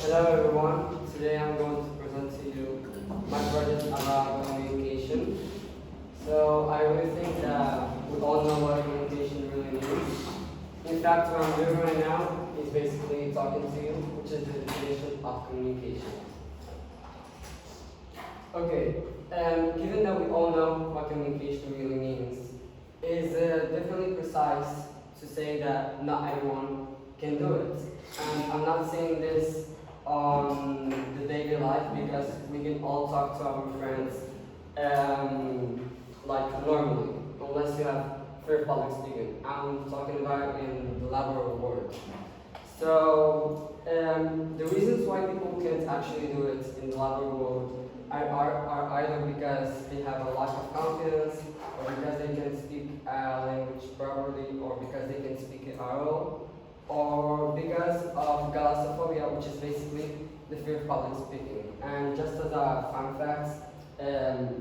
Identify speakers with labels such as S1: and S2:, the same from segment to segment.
S1: Hello everyone, today I'm going to present to you my project about communication. So I really think that we all know what communication really means. In fact, what I'm doing right now is basically talking to you, which is the definition of communication. Okay, given that we all know what communication really means, it is definitely precise to say that not everyone can do it. And I'm not saying this on the daily life because we can all talk to our friends like normally, unless you have fear of public speaking. I'm talking about in the laboral world. So the reasons why people can't actually do it in the laboral world are either because they have a lack of confidence, or because they can speak a language properly, or because they can speak it at all, or because of galactophobia, which is basically the fear of public speaking. And just as a fun fact,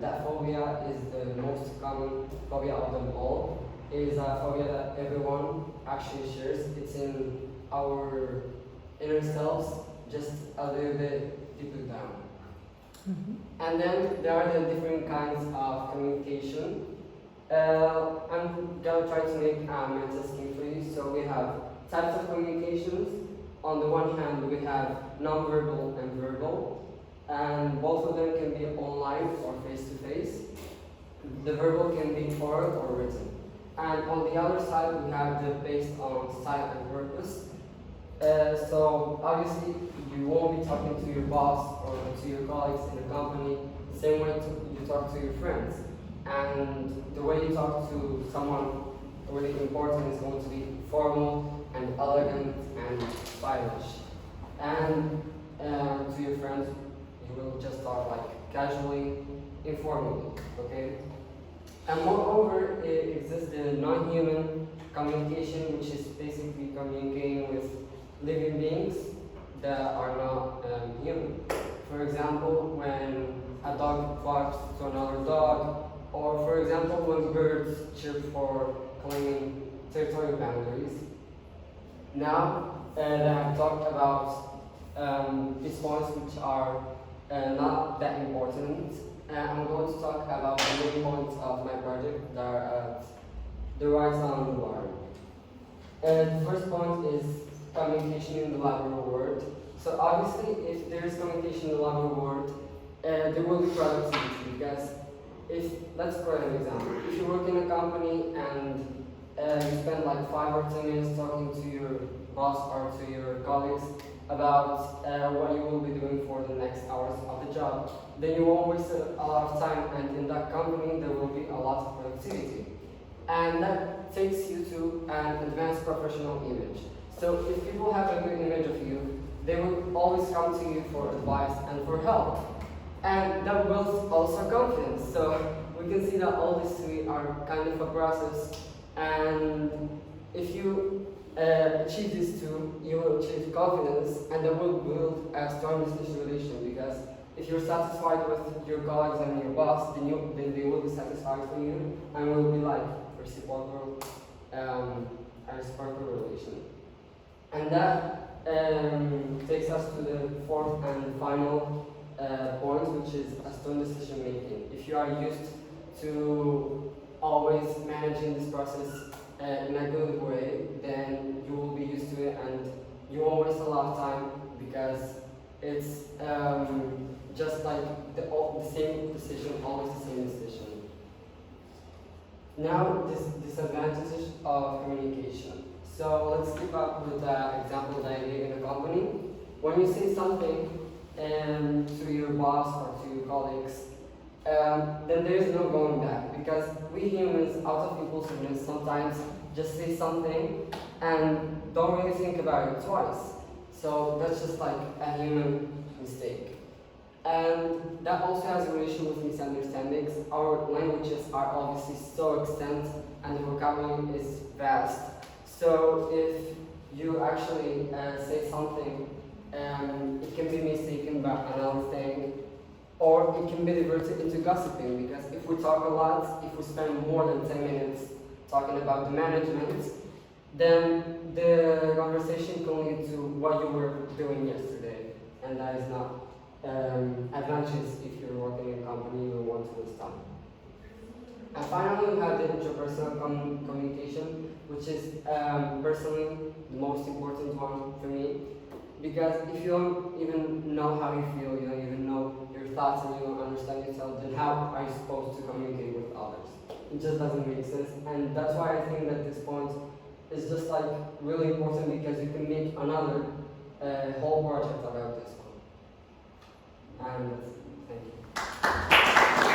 S1: that phobia is the most common phobia of them all. It is a phobia that everyone actually shares. It's in our inner selves, just a little bit deeper down. And then there are the different kinds of communication. I'm gonna try to make a mental scheme for you. So we have types of communications. On the one hand, we have non-verbal and verbal, and both of them can be online or face-to-face. The verbal can be oral or written. And on the other side, we have the based on style and purpose. So obviously, you won't be talking to your boss or to your colleagues in the company the same way you talk to your friends. And the way you talk to someone really important is going to be formal and elegant and stylish. And to your friends, you will just talk like casually, informally, okay? And moreover, it exists the non-human communication, which is basically communicating with living beings that are not human. For example, when a dog barks to another dog, or for example, when birds chirp for claiming territorial boundaries. Now that I've talked about these points which are not that important, I'm going to talk about the main points of my project that are the rights on the bar. The first point is communication in the laboral world. So obviously, if there is communication in the laboral world, there will be productivity because let's provide an example. If you work in a company and you spend like 5 or 10 minutes talking to your boss or to your colleagues about what you will be doing for the next hours of the job, then you won't waste a lot of time, and in that company there will be a lot of productivity. And that takes you to an advanced professional image. So if people have a good image of you, they will always come to you for advice and for help. And that builds also confidence. So we can see that all these three are kind of a process. And if you achieve these two, you will achieve confidence, and that will build a strong business relation. Because if you're satisfied with your colleagues and your boss, then they will be satisfied with you, and will be like reciprocal, a reciprocal relation. And that takes us to the fourth and final point, which is a strong decision making. If you are used to always managing this process in a good way, then you will be used to it and you won't waste a lot of time because it's just like the same decision, always the same decision. Now, this disadvantages of communication. So let's keep up with the example that I gave in a company. When you say something to your boss or to your colleagues, then there is no going back, because we humans, out of impulsiveness, sometimes just say something and don't really think about it twice. So that's just like a human mistake. And that also has a relation with misunderstandings. Our languages are obviously so extent and the vocabulary is vast. So if you actually say something, it can be mistaken by another thing, or it can be diverted into gossiping, because if we talk a lot, if we spend more than 10 minutes talking about the management, then the conversation can lead to what you were doing yesterday. and that is not advantageous if you're working in a company you want to waste time. And finally, we have the interpersonal communication, which is personally the most important one for me. Because if you don't even know how you feel, you don't even know your thoughts, and you don't understand yourself, then how are you supposed to communicate with others? It just doesn't make sense. And that's why I think that this point is just like really important, because you can make another whole project about this one. And thank you.